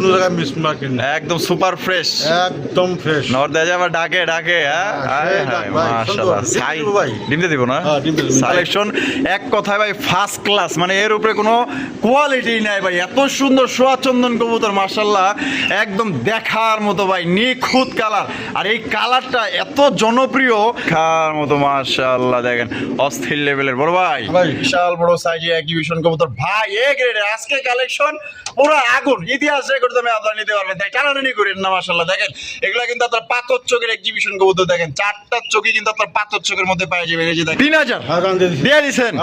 কোনো জায়গায় miss market না, একদম সুপার ফ্রেশ, একদম ফ্রেশ। নর দেয় আবার ডাকে ডাকে। মাশাআল্লাহ, সাই ডিম দিয়ে দিব না কালেকশন এক কথায় ভাই ফার্স্ট ক্লাস, মানে এর উপরে কোনো কোয়ালিটি নাই ভাই। এত সুন্দর সোয়া চন্দন কবুতর মাশাআল্লাহ, একদম দেখার মতো ভাই, নিখুঁত কালার। আর এই কালারটা এত জনপ্রিয় খার মতো মাশাআল্লাহ, দেখেন অস্থির লেভেলের বড় ভাই, বিশাল বড় সাইজে এক্সিবিশন কবুতর ভাই। এ গ্রেডের আজকে কালেকশন পুরো আগুন, ইতিহাস রেকর্ড দামে আপনারা নিতে পারবেন। তাই টানাটানি করেন না মাশাআল্লাহ। দেখেন এগুলা কিন্তু আপনার পাথর চোখের এক্সিবিশন কবুতর, দেখেন চারটা চোখই কিন্তু আপনার পাথর চোখের মধ্যে পাওয়া যাবে। এই যে দেখেন 3000 দিয়ে দিছেন,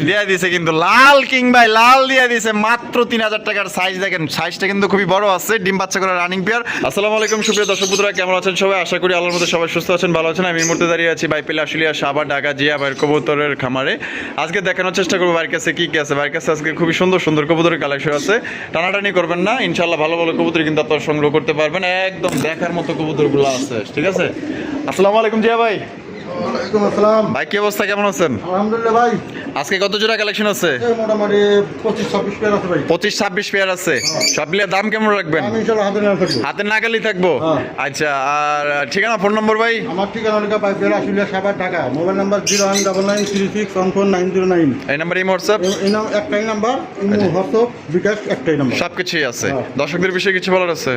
দিয়ে দিছে কিন্তু লাল কিং ভাই, লাল দিয়ে দিছে মাত্র 3000 টাকার সাইজ। দেখেন সাইজটা কিন্তু খুবই বড় আছে, ডিম বাচ্চা করা রানিং পেয়ার। আসসালামু আলাইকুম সুপ্রিয় দর্শক বন্ধুরা, কেমন আছেন সবাই? আশা করি আল্লাহর মধ্যে সবাই সুস্থ আছেন, ভালো আছেন। আমি এই মুহূর্তে দাঁড়িয়ে আছি বাইপেল আশুলিয়া সাভার ঢাকা জিয়া ভাইয়ের কবুতরের খামারে। আজকে দেখানোর চেষ্টা করবো ভাইয়ের কাছে কি কি আছে। ভাইয়ের কাছে আজকে খুবই সুন্দর সুন্দর কবুতরের কালেকশন আছে, টানাটানি করবেন না, ইনশাআল্লাহ ভালো ভালো কবুতর কিন্তু আপনারা সংগ্রহ করতে পারবেন। একদম দেখার মতো কবুতরগুলো আছে, ঠিক আছে? আসসালামু আলাইকুম জিয়া ভাই। ওয়ালাইকুম আসসালাম ভাই কি অবস্থা, কেমন আছেন? আলহামদুলিল্লাহ ভাই। আজকে কত জোড়া কালেকশন আছে? মোটামুটি 25-26 পেয়ার আছে ভাই। 25-26 পেয়ার আছে। সব মিলিয়ে দাম কেমন রাখবেন? আমি ইনশাআল্লাহ হাতের নাগালি থাকবো। আচ্ছা, আর ঠিকানা ফোন নম্বর ভাই? আমার ঠিকানা হলো বাইপেল আশুলিয়া সাভার ঢাকা। Mobile number 01996144909। এই নাম্বার এই হোয়াটসঅ্যাপ? এই নাম একটাই নাম্বার, হোয়াটসঅ্যাপ বিকাশ একটাই নাম্বার, সবকিছুই আছে। দর্শকদের বিষয়ে কিছু বলার আছে?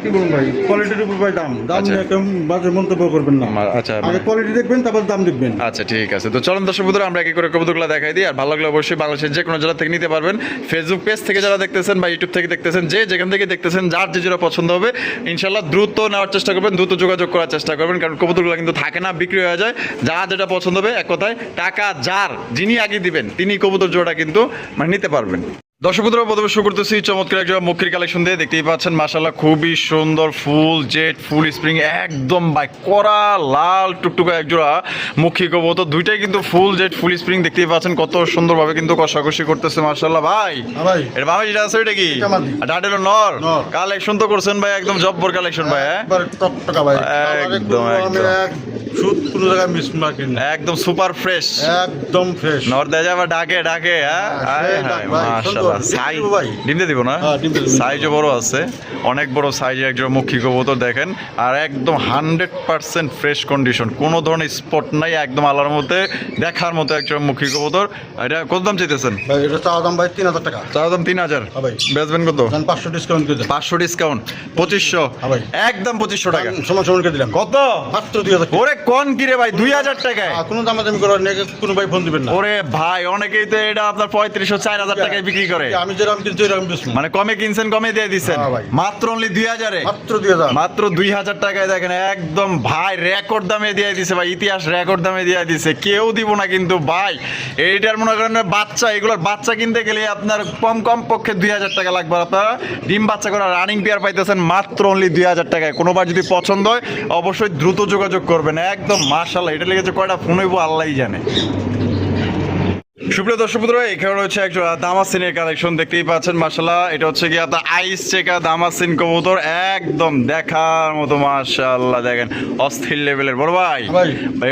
কি বলুন ভাই, কোয়ালিটির উপর ভাই দাম নিয়ে কেউ বাজে মন্তব্য করবেন না। আচ্ছা, আগে কোয়ালিটি দেখবেন, তারপর দাম দেখবেন। আচ্ছা ঠিক আছে। তো চলুন দর্শক বন্ধুরা, আমরা একে করে কবুতরগুলো দেখাই দিই। আর ভালো লাগলে অবশ্যই বাংলাদেশের যে কোনো জেলা থেকে নিতে পারবেন। ফেসবুক পেজ থেকে যারা দেখতেছেন বা ইউটিউব থেকে দেখতেছেন, যে যেখান থেকে দেখতেছেন, যার যে যেটা পছন্দ হবে ইনশাআল্লাহ দ্রুত নেওয়ার চেষ্টা করবেন, দ্রুত যোগাযোগ করার চেষ্টা করবেন। কারণ কবুতরগুলো কিন্তু থাকে না, বিক্রি হয়ে যায়। যার যেটা পছন্দ হবে, এক কথায় টাকা যার, যিনি আগে দিবেন তিনি কবুতর জোড়া কিন্তু মানে নিতে পারবেন। দর্শক বন্ধুরা, প্রথমে শুরু করতেছি চমৎকার এক জোড়া মুখির কালেকশন দিয়ে। দেখতেই পাচ্ছেন মাশাআল্লাহ খুবই সুন্দর, ফুল জেড, ফুল স্প্রিং, একদম ভাই কড়া লাল টুকটুকা এক জোড়া মুখী কবুতর। দুইটাই কিন্তু ফুল জেড, ফুল স্প্রিং। দেখতেই পাচ্ছেন কত সুন্দরভাবে কিন্তু কষাকষি করতেছে মাশাআল্লাহ ভাই। এটা ভাই যেটা আছে ওইটা কি? ডাডেলো নর কালেকশন তো করছেন ভাই, একদম জব্বর কালেকশন ভাই। টকটকা ভাই, একদম শুট কোনো জায়গায় মিস মার্কেট না, একদম সুপার ফ্রেশ, একদম ফ্রেশ। নর দেয় আবার ডাকে ডাকে। মাশাআল্লাহ, সাই ডিম দিয়ে দিব না, সাইজও বড় আছে, অনেক বড় সাইজের একজন মুখী কবুতর দেখেন। আর একদম 100% ফ্রেশ কন্ডিশন, কোনো ধরনের স্পট নাই, একদম আল্লাহর মধ্যে দেখার মতো একজন মুখী কবুতর। এটা কত দাম চাইতেছেন ভাই? এটা চাওয়া দাম ভাই 3000 টাকা। চাওয়া দাম 3000। ভাই বেচবেন কত? 500 ডিসকাউন্ট করে দেন। 500 ডিসকাউন্ট 2500। ভাই একদম 2500 টাকা সমান সমান করে দিলাম। কত? মাত্র 2000। ওরে কোন কি রে ভাই, 2000 টাকায়? কোনো দামাদামি করার নেই, কোনো ভাই ফোন দিবেন না। ওরে ভাই, অনেকেই তো এটা আপনার 3500-4000 টাকায় বিক্রি করে। আমি যেরকম কিনছি এরকম বেশি, মানে কমে কিনছেন, কমে দিয়ে দিচ্ছেন। মাত্র অনলি 2000 এ, মাত্র 2000, মাত্র 2000 টাকায় দেখেন একদম ভাই রেকর্ড দামে দিয়ে দিছে ভাই, ইতিহাস রেকর্ড দামে দিয়ে দিছে, কেউ দিব না কিন্তু ভাই। এইটার মনে করেন বাচ্চা, এগুলোর বাচ্চা কিনতে গেলে আপনার কম পক্ষে 2000 টাকা লাগবে। আপনারা ডিম বাচ্চা করা রানিং পেয়ার পাইতেছেন মাত্র অনলি 2000 টাকায়। কোনোবার যদি পছন্দ হয় অবশ্যই দ্রুত যোগাযোগ করবেন। একদম মাশাআল্লাহ, এটা লেগেছে কয়টা ফোন হইব আল্লাহই জানে। সুপ্রিয় দর্শক বন্ধুরা, এখানে রয়েছে একজন দামাসিনের কালেকশন, দেখতেই পাচ্ছেন মাশাআল্লাহ। এটা হচ্ছে কি আপনার আইস চেকা দামাসিন কবুতর, একদম দেখার মতো মাশাআল্লাহ, দেখেন অস্থির লেভেলের বড় ভাই।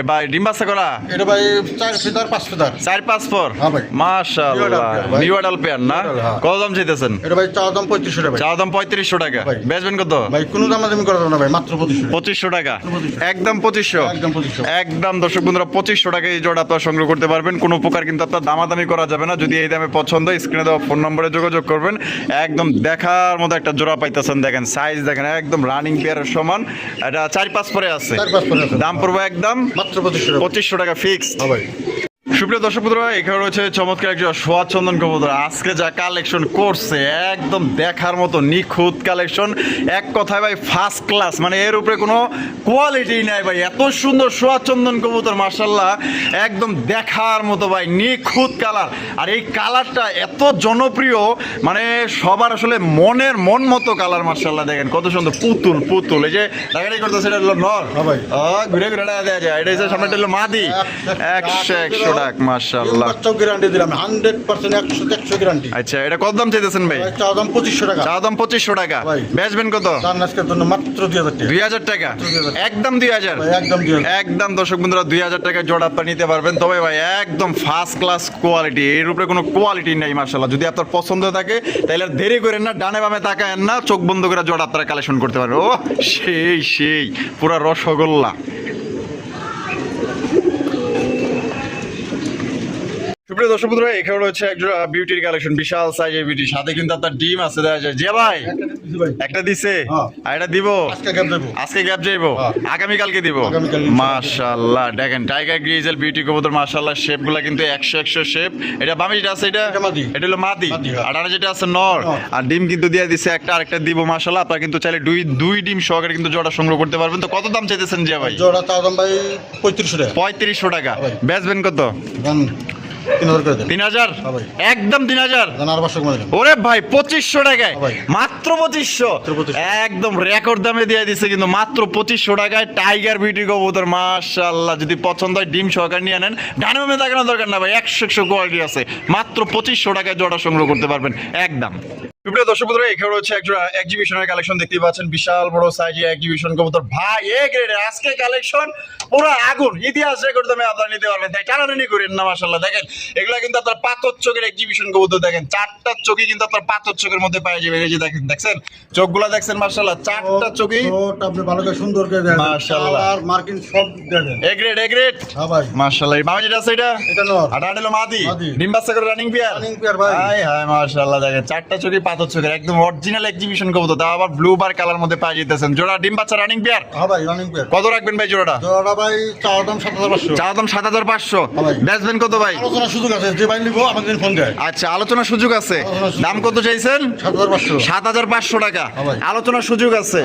ভাই ডিম বাচ্চা করা? এটা ভাই 4 ফিদার 5 ফিদার 4-5 পর। হ্যাঁ ভাই মাশাআল্লাহ, নিউ অ্যাডাল পেয়ার না? কত দাম চাইতেছেন? এটা ভাই চাওয়া দাম 3500 টাকা। চাওয়া দাম 3500 টাকা। বেচবেন কত? ভাই কোনো দামাদামি করা যাবে না ভাই, মাত্র 2500 টাকা। একদম 2500, একদম 2500, একদম দর্শক বন্ধুরা 2500 টাকা এই জোড়া আপনারা সংগ্রহ করতে পারবেন। কোনো প্রকার কিন্তু আপনার দামাদামি করা যাবে না। যদি এই দামে পছন্দ হয় স্ক্রিনে দেওয়া ফোন নম্বরে যোগাযোগ করবেন। একদম দেখার মতো একটা জোড়া পাইতেছেন, দেখেন সাইজ দেখেন একদম রানিং পেয়ারের সমান। এটা 4-5 পরে আছে, দাম পড়বে একদম মাত্র 2500 টাকা ফিক্স। ভাই সুপ্রিয় দর্শক বন্ধুরা, এখানে রয়েছে চমৎকার একজন সোয়া চন্দন কবুতর। আজকে যা কালেকশন করছে একদম দেখার মতো নিখুঁত কালেকশন, এক কথায় ভাই ফার্স্ট ক্লাস, মানে এর উপরে কোনো কোয়ালিটি নাই ভাই। এত সুন্দর সোয়া চন্দন কবুতর মাশাআল্লাহ, একদম দেখার মতো ভাই, নিখুঁত কালার। আর এই কালারটা এত জনপ্রিয়, মানে সবার আসলে মন মতো কালার মাশাআল্লাহ। দেখেন কত সুন্দর, পুতুল এই যে দেখাটাই করতেছে, এটা হলো নর। ভাই ঘুরে ঘুরে দেখা যায়, এটা হচ্ছে সামনেটা হলো মাদি। 100 প্রোডাক্ট মাশাআল্লাহ। বাচ্চাও গ্যারান্টি দিলাম 100% 100 গ্যারান্টি। আচ্ছা এটা কত দাম চাইতেছেন ভাই? চাওয়া দাম 2500 টাকা। চাওয়া দাম 2500 টাকা। ভাই। বেচবেন কত? তার আজকের জন্য মাত্র 2000 টাকা। 2000 টাকা। একদম 2000। ভাই একদম 2000। একদম দর্শক বন্ধুরা 2000 টাকা জোড়া আপনারা নিতে পারবেন। তবে ভাই একদম ফার্স্ট ক্লাস কোয়ালিটি, এর উপরে কোনো কোয়ালিটি নেই মাশাআল্লাহ। যদি আপনার পছন্দ থাকে তাহলে আর দেরি করেন না, ডানে বামে তাকায়েন না, চোখ বন্ধ করে জোড়া আপনারা কালেকশন করতে পারবেন। ও সেই পুরা রসগোল্লা। সুপ্রিয় দর্শক বন্ধুরা, এখানে রয়েছে একজোড়া বিউটির কালেকশন, বিশাল সাইজের বিউটি, সাথে কিন্তু আপনার ডিম আছে দেখা যায়। যে ভাই একটা দিছে, আর এটা দিব আজকে গ্যাপ যাইবো, আগামী কালকে দিব। মাশাআল্লাহ দেখেন টাইগার গ্রিজেল বিউটি কবুতর মাশাআল্লাহ, শেপগুলো কিন্তু 100 শেপ। এটা বামে যেটা আছে এটা হলো মাদি, আর আরে যেটা আছে নর। আর ডিম কিন্তু দিয়ে দিছে একটা, আরেকটা দিব মাশাআল্লাহ। আপনারা কিন্তু চাইলে দুই ডিম সহকারে কিন্তু জোড়া সংগ্রহ করতে পারবেন। তো কত দাম চাইতেছেন যে ভাই? জোড়া চাওয়া দাম ভাই 3500 টাকা। 3500 টাকা। বেচবেন কত? 3000। একদম 3000। ওরে ভাই 2500 টাকায়, মাত্র 2500। একদম রেকর্ড দামে দিয়ে দিচ্ছে কিন্তু, মাত্র 2500 টাকায় টাইগার বিউটি কবুতর মাশাআল্লাহ। যদি পছন্দ হয় ডিম সহকারে নিয়ে নেন, ডানে বামে তাকানোর দরকার না ভাই, 100 কোয়ালিটি আছে। মাত্র 2500 টাকায় জোড়া সংগ্রহ করতে পারবেন একদম। সুপ্রিয় দর্শক বন্ধুরা, এখানে রয়েছে একটা এক্সিবিশনের কালেকশন দেখতে পাচ্ছেন, বিশাল বড় সাইজের এক্সিবিশন কবুতর ভাই, এ গ্রেডের আজকে কালেকশন পুরো আগুন, ইতিহাস রেকর্ড দামে আপনারা নিতে পারবেন। তাই টানাটানি করেন না মাশাআল্লাহ। দেখেন এগুলা কিন্তু আপনার পাথর চোখের এক্সিবিশন কবুতর, দেখেন চারটা চোখই কিন্তু আপনার পাথর চোখের মধ্যে পাওয়া যাবে। এই যে দেখেন, দেখছেন চোখগুলা দেখছেন মাশাআল্লাহ, চারটা চোখই আপনি ভালো করে সুন্দর করে দেন মাশাআল্লাহ, আর মার্কিং সব দেন। এ গ্রেড হ্যাঁ ভাই মাশাআল্লাহ। মামা যেটা আছে এটা নর, আর এটা হলো মাদি, ডিম বাচ্চা করে রানিং পেয়ার ভাই। হাই হাই মাশাআল্লাহ, দেখেন চারটা চোখই পাথর চোখের, একদম অরিজিনাল এক্সিবিশন কবুতর, তাও আবার ব্লু বার কালার মধ্যে পাওয়া যাইতেছেন। জোড়া ডিম বাচ্চা রানিং পেয়ার। হ্যাঁ ভাই রানিং পেয়ার। কত রাখবেন ভাই জোড়াটা? জোড়া ভাই চাওয়া দাম 7500। চাওয়া দাম 7500। বেচবেন কত ভাই? আলোচনার সুযোগ আছে, যে ভাই নিবো আমাদের ফোন দেয়। আচ্ছা আলোচনার সুযোগ আছে। দাম কত চাইছেন? 7500। 7500 টাকা। আলোচনার সুযোগ আছে।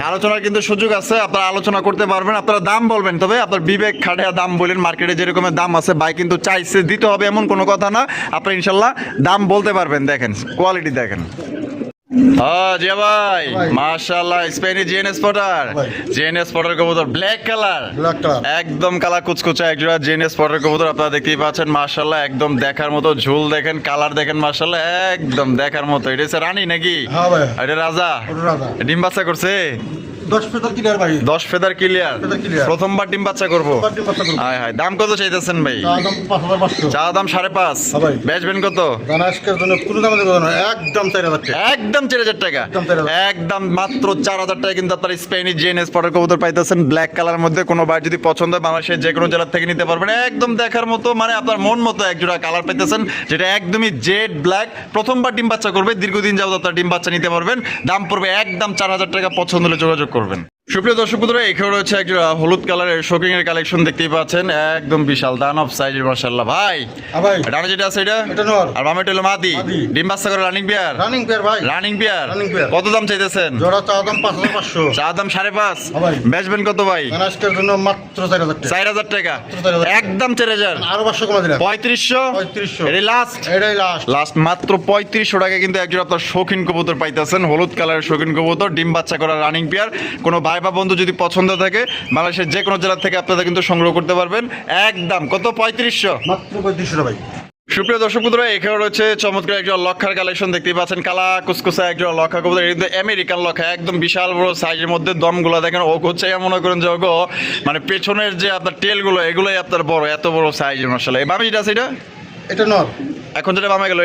আলোচনার কিন্তু সুযোগ আছে, আপনারা আলোচনা করতে পারবেন। আপনারা দাম বলবেন, তবে আপনার বিবেক খাটিয়া দাম বলেন। মার্কেটে যেরকমের দাম আছে ভাই কিন্তু চাইছে দিতে হবে এমন কোনো কথা না, আপনারা ইনশাল্লাহ দাম বলতে পারবেন। দেখেন কোয়ালিটি দেখেন। হ্যাঁ জি ভাই মাশাআল্লাহ, স্পেনি জিএনএস পটার কবুতর, ব্ল্যাক কালার, একদম কালা কুচকুচা একজোড়া জিএনএস পটার কবুতর আপনারা দেখতেই পাচ্ছেন মাশাআল্লাহ। একদম দেখার মতো, ঝুল দেখেন, কালার দেখেন মাশাআল্লাহ, একদম দেখার মতো। এটা হচ্ছে রানী নাকি? হ্যাঁ ভাই এটা রাজা। ডিম বাচ্চা করছে 10 ফেদার ক্লিয়ার ভাই। 10 ফেদার ক্লিয়ার। প্রথমবার ডিম বাচ্চা করবো। হাই হাই, দাম কত চাইতেছেন ভাই? চা দাম 5.5। বেচবেন কত? আজকের জন্য কোনো দাম দেব না, একদম 4000 টাকা। একদম 4000 টাকা। একদম মাত্র 4000 টাকা কিন্তু আপনার স্পেনি জিএনএস পটার কবুতর পাইতেছেন ব্ল্যাক কালার মধ্যে। কোনো ভাই যদি পছন্দ হয় বাংলাদেশের যে কোনো জেলা থেকে নিতে পারবেন। একদম দেখার মতো, মানে আপনার মন মতো একজোড়া কালার পাইতেছেন, যেটা একদমই জেড ব্ল্যাক। প্রথমবার ডিম বাচ্চা করবে, দীর্ঘদিন যাবত আপনার ডিম বাচ্চা নিতে পারবেন। দাম পড়বে একদম 4000 টাকা। পছন্দ হলে যোগাযোগ করবেন। সুপ্রিয় দর্শক বন্ধুরা, এখানে রয়েছে একটা হলুদ কালারের শোকিং এর কালেকশন দেখতেই পাচ্ছেন, একদম বিশাল দানব সাইজের মাশাআল্লাহ। ভাই ডানে যেটা আছে এটা নর, আর বামে হলো মাদি, ডিম বাচ্চা করে রানিং পেয়ার ভাই। Running pair. কত দাম চাইতেছেন? জোড়া চা দাম 5500। চা দাম 5.5। বেচবেন কত ভাই? আজকের জন্য মাত্র 4000 টাকা। একদম 4000। আরো 500 কমা দিলাম, 3500। এটাই লাস্ট মাত্র 3500 টাকা কিন্তু একজোড়া আপনার শৌখিন কবুতর পাইতেছেন, হলুদ কালারের শৌখিন কবুতর, ডিম বাচ্চা করা রানিং পেয়ার। কোনো ভাই বা বন্ধু যদি পছন্দ থাকে বাংলাদেশের যে কোনো জেলা থেকে আপনারা কিন্তু সংগ্রহ করতে পারবেন। একদম কত? 3500। মাত্র 3500 ভাই। সুপ্রিয় দর্শক বন্ধুরা, এখানে রয়েছে চমৎকার একজন লক্ষার কালেকশন দেখতেই পাচ্ছেন, কালা কুসকুসা একজন লক্ষা কবুতর, কিন্তু আমেরিকান লক্ষা, একদম বিশাল বড় সাইজের মধ্যে। দমগুলো দেখেন, ও হচ্ছে মনে করেন যে মানে পেছনের যে আপনার টেলগুলো এগুলোই আপনার বড়, এত বড় সাইজের মাশাআল্লাহ। এই বামে যেটা আছে এটা নর, এখন যেটা বামে গেল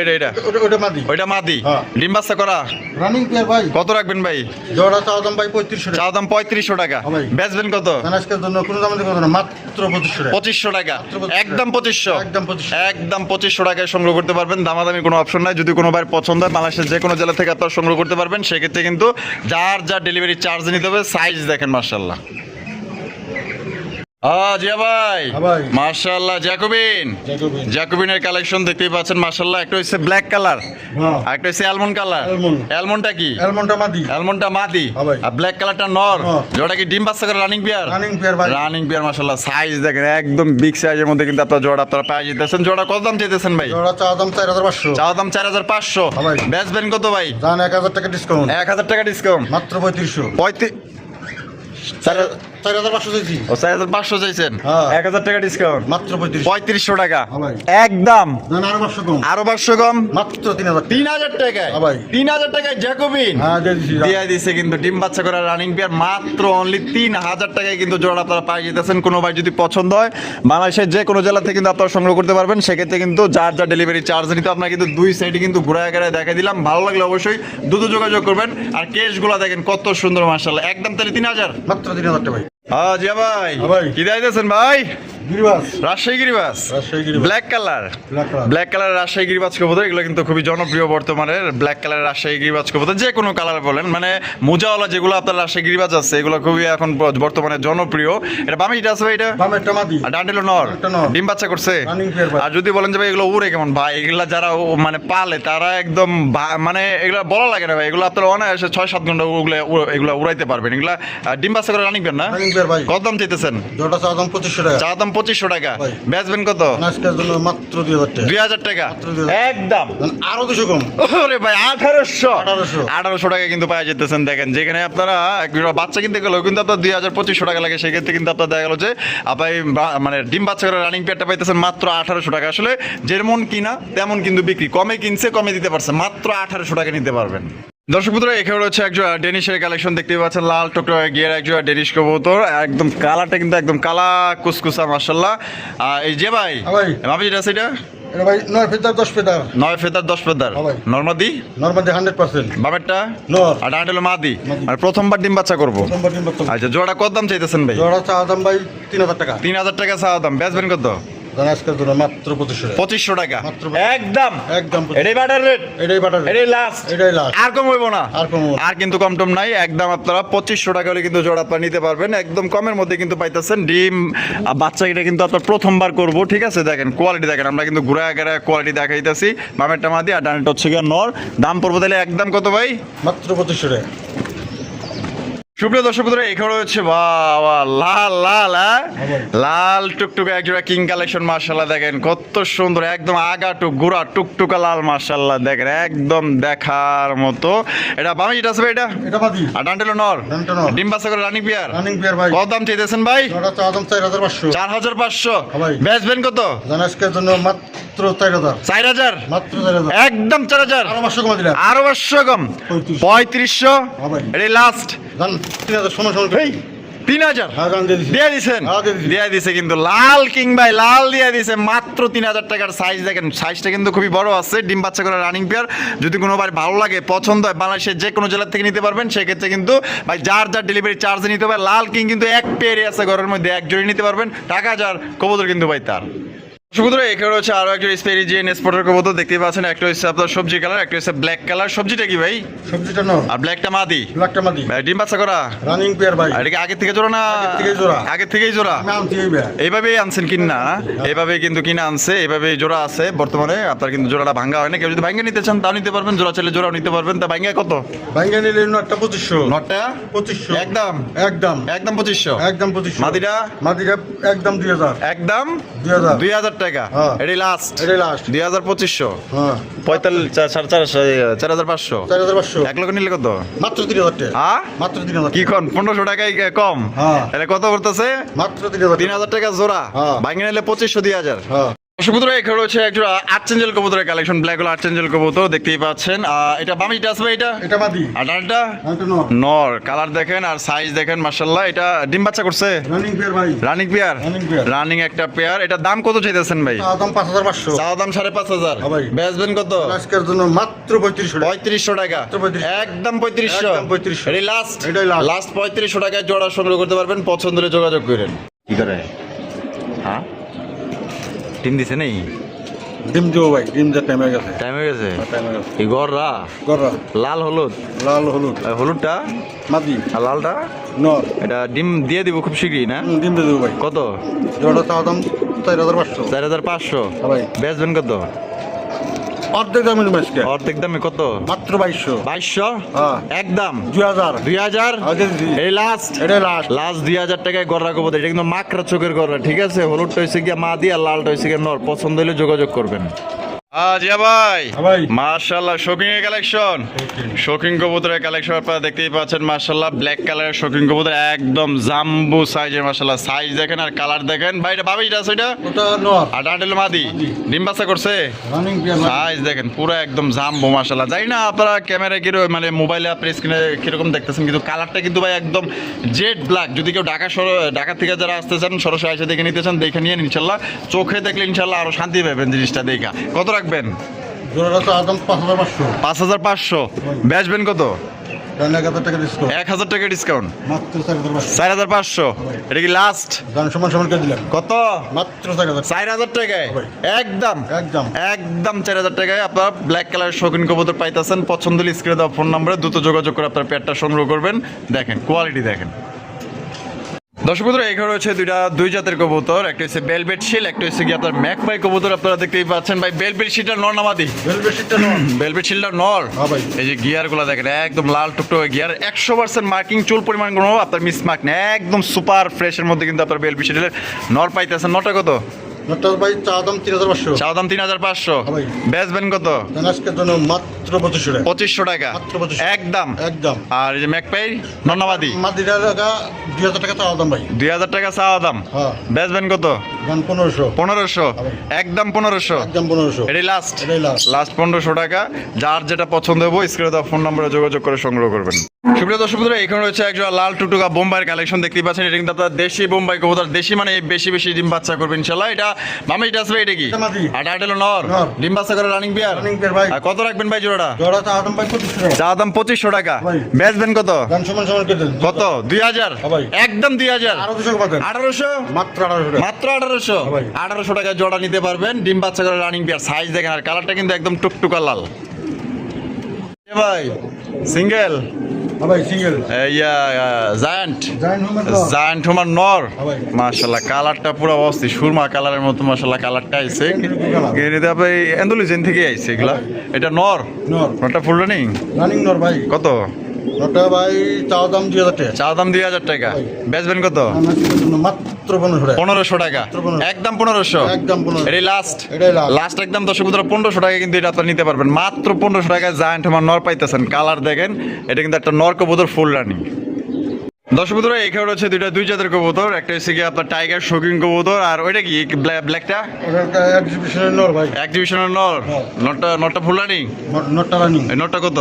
ওইটা মাদি, ডিম বাচ্চা করা রানিং পেয়ার ভাই। কত রাখবেন ভাই? জোড়া চাওয়া দাম ভাই 3500 টাকা। চাওয়া দাম 3500 টাকা। বেচবেন কত? আজকের জন্য কোনো দাম দেব না, মাত্র 2500 টাকা। একদম 2500। একদম 2500 টাকায় সংগ্রহ করতে পারবেন। দামাদামি কোনো অপশন নাই। যদি কোনো ভাই পছন্দ হয় বাংলাদেশের যে কোনো জেলা থেকে আপনারা সংগ্রহ করতে পারবেন। সেক্ষেত্রে কিন্তু যা ডেলিভারি চার্জ নিতে হবে। সাইজ দেখেন মাশাআল্লাহ। জিয়া ভাই মাশাআল্লাহ, জ্যাকোবিনের কালেকশন দেখতেই পাচ্ছেন মাশাআল্লাহ। একটা হচ্ছে ব্ল্যাক কালার, আর একটা হচ্ছে অ্যালমন্ড কালার। অ্যালমন্ডটা কি? অ্যালমন্ডটা মাদি, আর ব্ল্যাক কালারটা নর। জোড়া কি ডিম বাচ্চা করে রানিং পেয়ার? রানিং পেয়ার মাশাআল্লাহ। সাইজ দেখেন একদম বিগ সাইজের মধ্যে কিন্তু আপনারা জোড়া আপনারা পেয়ে যেতেছেন। জোড়া কত দাম চাইতেছেন ভাই? জোড়া চাওয়া দাম 4500। চাওয়া দাম 4500। বেচবেন কত ভাই? জান 1000 টাকা ডিসকাউন্ট। 1000 টাকা ডিসকাউন্ট। মাত্র 3500। 4500 চাইছি। ও 4500 চাইছেন, হ্যাঁ। 1000 টাকা ডিসকাউন্ট, মাত্র 3500 টাকা হ্যাঁ ভাই। একদম। দেন আরো 500 কম। আরো 500 কম, মাত্র 3000। 3000 টাকায়। হ্যাঁ ভাই। 3000 টাকায় জ্যাকোবিন হ্যাঁ দিয়ে দিছি। দিয়ে দিছে কিন্তু ডিম বাচ্চা করা রানিং পেয়ার মাত্র অনলি 3000 টাকায় কিন্তু জোড়া আপনারা পাই যেতেছেন। কোনো ভাই যদি পছন্দ হয় বাংলাদেশের যে কোনো জেলা থেকে কিন্তু আপনারা সংগ্রহ করতে পারবেন। সেক্ষেত্রে কিন্তু যার যা ডেলিভারি চার্জ নিতে আপনার কিন্তু দুই সাইডে কিন্তু ঘুরায় ঘুরায় দেখা দিলাম। ভালো লাগলে অবশ্যই দ্রুত যোগাযোগ করবেন। আর কেশগুলো দেখেন কত সুন্দর মাশাআল্লাহ, একদম তাহলে 3000। মাত্র 3000 টাকা ভাই। হ্যাঁ জিয়া ভাই, হ্যাঁ ভাই। কি দিতেছেন ভাই? গিরিবাস। রাজশাহী গিরিবাস, রাজশাহী গিরিবাস। Black colour, black colour. Black colour Rajshahi গিরিবাজ কবুতর, এগুলো কিন্তু খুবই জনপ্রিয় বর্তমানে। ব্ল্যাক কালার রাজশাহী গিরিবাজ কবুতর যে কোনো কালার বলেন, মানে মোজাওয়ালা যেগুলো আপনার রাজশাহী গিরিবাজ আছে এগুলো খুবই এখন বর্তমানে জনপ্রিয়। এটা বামে এটা আছে ভাই, এটা বামে একটা মাদি। আর ডান্ডেলো নর, একটা নর। ডিম বাচ্চা করছে। রানিং পেয়ার ভাই। আর যদি বলেন যে ভাই এগুলো উড়ে কেমন, ভাই এগুলা যারা মানে পালে তারা একদম মানে এগুলো বলা লাগে না ভাই, এগুলো আপনারা অনায়াসে 6-7 ঘন্টা এগুলো উড়াইতে পারবেন। এগুলা ডিম বাচ্চা করে রানিং পেয়ার না? রানিং পেয়ার ভাই। কত দাম চাইতেছেন? জোড়া চা দাম 2500 টাকা। চা দাম 2500 টাকা, ভাই। বেচবেন কত? আজকের জন্য মাত্র 2000 টাকা। 2000 টাকা মাত্র 2000 একদম। দেন আরো 200 কম। ওরে ভাই 1800 1800 1800 টাকা কিন্তু পাওয়া যেতেছেন। দেখেন যেখানে আপনারা একটা বাচ্চা কিনতে গেলেও কিন্তু আপনার 2500 টাকা লাগে, সেক্ষেত্রে কিন্তু আপনার দেখা গেল যে আপনি মানে ডিম বাচ্চা করে রানিং পেয়ারটা পাইতেছেন মাত্র 1800 টাকা। আসলে যেমন কিনা তেমন কিন্তু বিক্রি, কমে কিনছে কমে দিতে পারছে, মাত্র 1800 টাকা নিতে পারবেন। দর্শক বন্ধুরা এখানে হচ্ছে একজোড়া ডেনিশের কালেকশন দেখতে পাচ্ছেন, লাল টুকরা গিয়ার একজোড়া ডেনিশ কবুতর, একদম কালারটা কিন্তু একদম কালা কুসকুসা মাশাআল্লাহ। এই যে ভাই ভাই। ভাবি যেটা সেটা এটা ভাই 9 ফেদার 10 ফেদার। 9 ফেদার 10 ফেদার হ্যাঁ ভাই। নরমাদি নরমালি 100%। বামেরটা নর। আর ডান্ডেলো মাদি। মাদি। আর প্রথমবার ডিম বাচ্চা করবো। নম্বর 3 বক্তব্য। আচ্ছা জোড়া কত দাম চাইতেছেন ভাই? জোড়া চা দাম ভাই 3000 টাকা। 3000 টাকা চাওয়া দাম, বেচবেন কত? দেন আজকের জন্য মাত্র 2500 টাকা। 2500 টাকা মাত্র একদম। একদম এটাই বাটার রেট, এটাই বাটার। এটাই লাস্ট, এটাই লাস্ট। আর কম হইব না, আর কম হইব না। আর কিন্তু কম টম নাই। একদম আপনারা 2500 টাকা হলে কিন্তু জোড়া আপনারা নিতে পারবেন, একদম কমের মধ্যে কিন্তু পাইতেছেন। ডিম বাচ্চা এটা কিন্তু আপনার প্রথমবার করব, ঠিক আছে? দেখেন কোয়ালিটি দেখেন, আমরা কিন্তু ঘুরে ঘুরে কোয়ালিটি দেখাইতেছি। বামেরটা মাদি আর ডানেরটা হচ্ছে গিয়ে নর। দাম পড়বো তাহলে একদম কত ভাই? মাত্র 2500 টাকা। সুপ্রিয় দর্শক বন্ধুরা এখানে হচ্ছে বাবা লাল লাল লাল টুকটুকা একজোড়া কিং কালেকশন মাশাআল্লাহ। দেখেন কত সুন্দর, একদম আগা টুক গুড়া টুকটুকা লাল মাশাআল্লাহ। দেখেন একদম দেখার মতো। এটা বামে যেটা আছে ভাই, এটা এটা মাদি। আর ডান্ডেলো নর, ডান্ডেলো নর। ডিম বাচ্চা করে রানিং পেয়ার। রানিং পেয়ার ভাই। কত দাম চাইতেছেন ভাই? জোড়া চা দাম 4500। 4500। ভাই। বেচবেন কত? দেন আজকের জন্য মাত্র 4000। 4000 মাত্র 4000। একদম 4000। আরো 500 কম দিলাম। আরো 500 কম, 3500। ভাই। এটাই লাস্ট। দেন 3000 সময় সময়। এই 3000 হ্যাঁ গান দিয়ে দিছি। দিয়ে দিছেন, হ্যাঁ, দিয়ে দিছি। দিয়ে দিছে কিন্তু লাল কিং ভাই, লাল দিয়ে দিছে মাত্র 3000 টাকার। সাইজ দেখেন, সাইজটা কিন্তু খুবই বড় আছে। ডিম বাচ্চা করা রানিং পেয়ার, যদি কোনো ভাই ভালো লাগে পছন্দ হয় বাংলাদেশের যে কোনো জেলা থেকে নিতে পারবেন। সেক্ষেত্রে কিন্তু ভাই যার যার ডেলিভারি চার্জ নিতে হবে। লাল কিং কিন্তু এক পেয়ারে আছে ঘরের মধ্যে, এক জোড়ে নিতে পারবেন। টাকা যার কবুতর কিন্তু ভাই তার। সুবুধরা এখানে হচ্ছে আরো একটা স্পেরিজিয়ান স্পটের কবুতর দেখতেই পাচ্ছেন। একটা হচ্ছে আপনার সবজি কালার, একটা হচ্ছে ব্ল্যাক কালার। সবজিটা কি ভাই? সবজিটা নর। আর ব্ল্যাকটা মাদি। ব্ল্যাকটা মাদি। ভাই ডিম বাচ্চা করা রানিং পেয়ার ভাই। আর এটা কি আগে থেকে জোড়া না? আগের থেকেই জোড়া। আগে থেকেই জোড়া। আমি আনছি এই ভাই। এইভাবেই আনছেন কিনা? এইভাবেই কিন্তু কিনা আনছে, এইভাবেই জোড়া আছে বর্তমানে। আপনার কিন্তু জোড়াটা ভাঙা হয় না, কেউ যদি ভাঙা নিতে চান তাও নিতে পারবেন, জোড়া চাইলে জোড়াও নিতে পারবেন। তা ভাঙা কত? ভাঙ্গা নিলে নটটা 2500। নটটা 2500। একদম একদম একদম 2500। একদম 2500। মাদিটা মাদিটা একদম 2000। একদম 2000। 2000 টাকা। হ্যাঁ। এটাই লাস্ট, এটাই লাস্ট। 2500। হ্যাঁ 4500। 4500। এক লোক নিলে কত? মাত্র 3000 টাকা। হ্যাঁ মাত্র 3000। কি কোন 1500 টাকায় কম? হ্যাঁ। তাহলে কত করতেছে? মাত্র 3000। 3000 টাকা জোড়া। হ্যাঁ। ভাঙে নিলে 2500 2000। হ্যাঁ সুবুধরা এখানে হচ্ছে একজোড়া আর্চেঞ্জেল কবুতরের কালেকশন, ব্ল্যাক হোল আর্চেঞ্জেল কবুতর দেখতেই পাচ্ছেন। এটা বামিটা আসবে, এটা এটা মাদি। আর ডানটা এটা নর। নর। কালার দেখেন আর সাইজ দেখেন মাশাআল্লাহ। এটা ডিম বাচ্চা করছে, রানিং পেয়ার ভাই। Running pair. Running pair। Running একটা পেয়ার। এটা দাম কত চাইতেছেন ভাই? দাম 5500। চাওয়া দাম 5500। হ্যাঁ ভাই। বেচবেন কত? আজকের জন্য মাত্র 3500 টাকা। 3500 টাকা। মাত্র 3500। একদম 3500। একদম 3500। এটাই লাস্ট, এটাই last। লাস্ট 3500 টাকায় জোড়া সংগ্রহ করতে পারবেন। পছন্দ হলে যোগাযোগ করেন। কি করে? হ্যাঁ টিম দিছে নেই? ডিম দিও ভাই, ডিম যা টাইম হয়ে গেছে। টাইম হয়ে গেছে। টাইম হয়ে গেছে। এই গররা গররা লাল হলুদ, লাল হলুদ আর হলুদটা মাদি আর লালটা নর। এটা ডিম দিয়ে দিব খুব শীঘ্রই না? ডিম দিয়ে দেবো ভাই। কত? জোড়া চা দাম 4500। 4500। হ্যাঁ ভাই। বেচবেন কত? অর্ধেক দামে দেবো আজকে। অর্ধেক দামে কত? মাত্র 2200। 2200। হ্যাঁ। একদম 2000। 2000। আগে দিছি। এই লাস্ট, এটাই লাস্ট। লাস্ট 2000 টাকায় গররা কবুতর। এটা কিন্তু মাকড়া চোখের গররা, ঠিক আছে? হলুদটা হয়েছে গিয়া মাদি আর লালটা হয়েছে গিয়া নর। পছন্দ হলে যোগাযোগ করবেন। জিয়া ভাই ভাই। মাশাআল্লাহ শৌখিন এর কালেকশন, শৌখিন কবুতরের কালেকশন আপনারা দেখতেই পাচ্ছেন মাশাআল্লাহ। ব্ল্যাক কালারের শৌখিন কবুতর একদম জাম্বু সাইজের মাশাআল্লাহ। সাইজ দেখেন আর কালার দেখেন ভাই। এটা বাবিটা আছে এটা, ওটা নর আর ডান্ডেল মাদি ডিম বাচ্চা করছে। রানিং বিয়ার সাইজ দেখেন পুরো একদম জাম্বো মাশাআল্লাহ। জানি না আপনারা ক্যামেরায় কিরকম মানে মোবাইলে আপনার স্ক্রিনে কিরকম দেখতেছেন, কিন্তু কালারটা কিন্তু ভাই একদম জেড ব্ল্যাক। যদি কেউ ঢাকা থেকে যারা আসতে চান সরাসরি এসে দেখে নিতে চান, দেখে নিয়ে ইনশাল্লাহ চোখে দেখলে ইনশাল্লাহ আরো শান্তি পাবেন জিনিসটা দেখা। কত রাখবেন? জোড়াটা তো আদম 5500 5500। বেচবেন কত? 1000 টাকা ডিসকাউন্ট, 1000 টাকা ডিসকাউন্ট, মাত্র 4500। 4500। এটা কি লাস্ট? দাম সমান সমান করে দিলাম, কত? মাত্র 4000। 4000 টাকায় একদম একদম একদম 4000 টাকায় আপনার ব্ল্যাক কালার শৌখিন কবুতর পাইতেছেন। পছন্দ হলে স্ক্রিনে দেওয়া ফোন নম্বরে দ্রুত যোগাযোগ করে আপনার পেয়ারটা সংগ্রহ করবেন। দেখেন কোয়ালিটি দেখেন। দর্শক বন্ধুরা, এখানে রয়েছে দুই জাতের কবুতর, একটা হচ্ছে বেলভেট শিল, একটা হচ্ছে কি আপনার ম্যাকপাই কবুতর। আপনারা দেখতেই পাচ্ছেন ভাই। বেলভেট শিলটা নর না মাদি? বেলভেটটা নর। বেলভেট শিলটা নর। হ্যাঁ ভাই। এই যে গিয়ার গুলা দেখেন একদম লাল টুকটো গিয়ার, 100% মার্কিং, চুল পরিমাণ কোনো আপনার মিস মার্ক নেই, একদম সুপার ফ্রেশের মধ্যে কিন্তু আপনার বেলভেট শিলের নর পাইতেছেন। নটা কত? নটার ভাই চা দাম 3500। চাও দাম 3500। ভাই। বেচবেন কত? আজকের জন্য মাত্র 2500 টাকা। 2500 টাকা মাত্র 2500 একদম। একদম। আর এই যে ম্যাকপাই নন্নাবাদি মাদিরা টাকা 2000 টাকা চা দাম ভাই। 2000 টাকা চাওয়া দাম। হ্যাঁ। বেচবেন কত? দাম 1500। 1500 একদম 1500। একদম 1500। এটাই লাস্ট। এটাই last। লাস্ট 1500 টাকা। যার যেটা পছন্দ হবে স্ক্রিনে দেওয়া ফোন নম্বরে যোগাযোগ করে সংগ্রহ করবেন। সুপ্রিয় দর্শক বন্ধুরা, এখানে রয়েছে একজোড়া লাল টুকটুকা বোম্বাইয়ের কালেকশন দেখতেই পাচ্ছেন। এটা কিন্তু আপনার দেশি বোম্বাই কবুতর। দেশি মানে বেশি বেশি ডিম বাচ্চা করবে ইনশাআল্লাহ। এটা মামিটা আসবে, এটা কি? এটা মাদি। আর এটা হলো নর। নর। ডিম বাচ্চা করে রানিং বিয়ার। রানিং বিয়ার ভাই। আর কত রাখবেন ভাই জোড়াটা? জোড়া চা দাম ভাই 2500 টাকা। চা দাম 2500 টাকা। ভাই। বেচবেন কত? দাম সমান সমান করে দেন। কত? 2000। হ্যাঁ ভাই। একদম 2000। 1800 টাকা পাবেন। 1800 মাত্র 1800 টাকা। মাত্র 1800। হ্যাঁ ভাই। 1800 টাকা জোড়া নিতে পারবেন। ডিম বাচ্চা করে রানিং বিয়ার। সাইজ দেখেন আর কালারটা কিন্তু একদম টুকটুকা লাল। এ ভাই সিঙ্গেল হ্যাঁ ভাই সিঙ্গেল। জায়ান্ট জাইন হোমের নর। জায়ান্ট হোমার নর। হ্যাঁ ভাই। মাশাআল্লাহ কালারটা পুরো অস্থির সুরমা কালারের মতো মাশাআল্লাহ কালারটা আইছে। এটা ভাই এন্ডোলিজেন থেকে আইছে এগুলা। এটা নর। নর। নরটা ফুল রানিং। রানিং নর ভাই। কত? নটা ভাই চা দাম 2000 টাকা। চা দাম 2000 টাকা। ভাই। বেচবেন কত? আজকের জন্য মাত্র 1500 টাকা। 1500 টাকা। 1500 একদম 1500। একদম 1500। এটাই লাস্ট। এটাই last। লাস্ট একদম দর্শক বন্ধুরা 1500 টাকা কিন্তু এটা আপনারা নিতে পারবেন। মাত্র 1500 টাকায় জায়ান্ট আমার নর পাইতেছেন। কালার দেখেন, এটা কিন্তু একটা নর কবুতর ফুল রানিং। দর্শক বন্ধুরা, এখানে রয়েছে দুই জাতের কবুতর। একটা হচ্ছে কি আপনার টাইগার শৌখিন কবুতর, আর ওইটা কি ব্ল্যাকটা? ওটা এক্সিবিশনের নর ভাই। এক্সিবিশনের নর। হ্যাঁ। নটটা ফুল রানিং। নটটা রানিং। এই নটটা কত?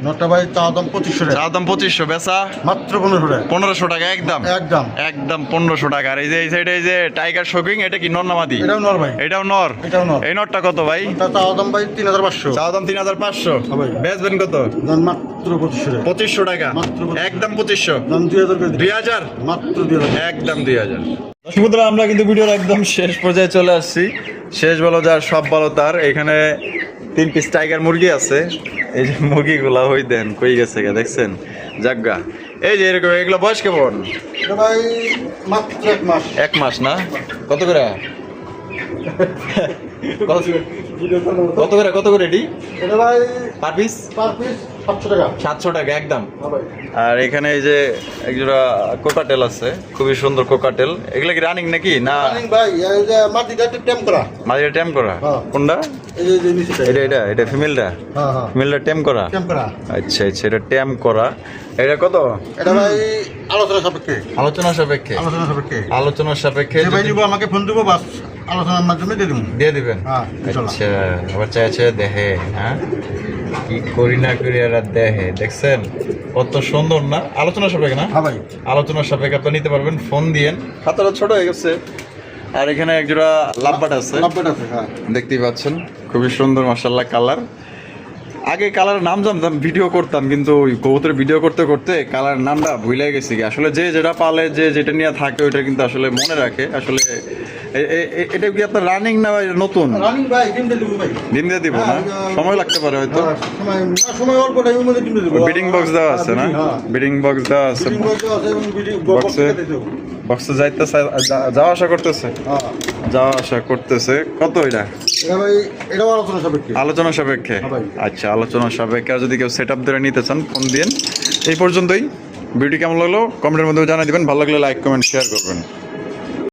নটটা ভাই চা দাম 2500 টাকা। চা দাম 2500। বেচা মাত্র 1500 টাকা। 1500 টাকা একদম। একদম। একদম 1500 টাকা। আর এই যে এই সাইডে এই যে টাইগার শৌখিন, এটা কি নর না মাদি? এটাও নর ভাই। এটাও নর। এটাও নর। এই নটটা কত ভাই? তা চা দাম ভাই 3500। চা দাম 3500। হ্যাঁ ভাই। বেচবেন কত? দাম মাত্র 2500 টাকা। 2500 টাকা। মাত্র 2500 একদম 2500। দাম 2000 করে দিন। 2000। মাত্র 2000। একদম 2000। দর্শক বন্ধুরা, আমরা কিন্তু ভিডিওর একদম শেষ পর্যায়ে চলে আসছি। শেষ বলো যার সব বলো তার। এখানে 3 পিস টাইগার মুরগি আছে। এই যে মুরগিগুলা হই দেন কই গেছে গা দেখছেন জাগা। এই যে এরকম এগুলো বয়স কেমন? এটা ভাই মাত্র 1 মাস। 1 মাস না? কত করে? কত করে এটি এটা ভাই পার পিস? পার পিস 700 টাকা। 700 টাকা একদম। হ্যাঁ ভাই। আর এখানে এই যে একজোড়া কোকাটেল আছে, খুবই সুন্দর কোকাটেল। এগুলা কি রানিং নাকি না? রানিং ভাই। এই যে মাটিটা একটু টেম করা। মাঝে টেম করা? হ্যাঁ। কোনটা? এই যে নিচেটা। এটা ফিমেলটা? হ্যাঁ হ্যাঁ। ফিমেলটা টেম করা? টেম করা। আচ্ছা আচ্ছা, এটা টেম করা। এটা কত? এটা ভাই আলোচনা সাপেক্ষে। আলোচনা সাপেক্ষে। আলোচনা সাপেক্ষে। আলোচনার সাপেক্ষে যে ভাই নিব আমাকে ফোন দিব, বাস আলোচনার মাধ্যমে দিয়ে দেবো। দিয়ে দিবেন। হ্যাঁ, ইনশাআল্লাহ। আচ্ছা, আবার চাইছে দেখে হ্যাঁ কি করি না করি এরা দেখে। দেখছেন কত সুন্দর না? আলোচনা সাপেক্ষে না? হ্যাঁ ভাই। আলোচনার সাপেক্ষে আপনি নিতে পারবেন। ফোন দিয়েন। খাতাটা ছোট হয়ে গেছে। আর এখানে একজোড়া লাভবাট আছে, লাভবাট আছে। হ্যাঁ। দেখতেই পাচ্ছেন খুবই সুন্দর মাশাআল্লাহ কালার। আগে কালার নাম জানতাম, ভিডিও করতাম, কিন্তু ওই কবুতরের ভিডিও করতে করতে কালার নামটা ভুলে গেছি। আসলে যে যেটা পালে যে যেটা নিয়ে থাকে ওইটা কিন্তু আসলে মনে রাখে। আসলে এটা কি আপনার রানিং না ভাই নতুন? রানিং ভাই, ডিম দিয়ে দেবো ভাই। ডিম দিয়ে দিব না? সময় লাগতে পারে হয়তো। সময় অল্প টাইমের মধ্যে ডিম দিয়ে দেবো। বিডিং বক্স দেওয়া আছে না? হ্যাঁ। বিডিং বক্স দেওয়া আছে। বিডিং বক্স আছে এবং বিডিং বক্সে বক্সে যাওয়া আসা করতেছে। হ্যাঁ। যাওয়া আসা করতেছে। কত এটা? এটা ভাই এটাও আলোচনা সাপেক্ষে। আলোচনা সাপেক্ষে? হ্যাঁ ভাই। আচ্ছা, আলোচনা সাপেক্ষে। আর যদি কেউ সেট আপ ধরে নিতে চান ফোন দিন। এই পর্যন্তই। ভিডিও কেমন লাগলো কমেন্টের মধ্যে জানিয়ে দিবেন। ভালো লাগলে লাইক কমেন্ট শেয়ার করবেন।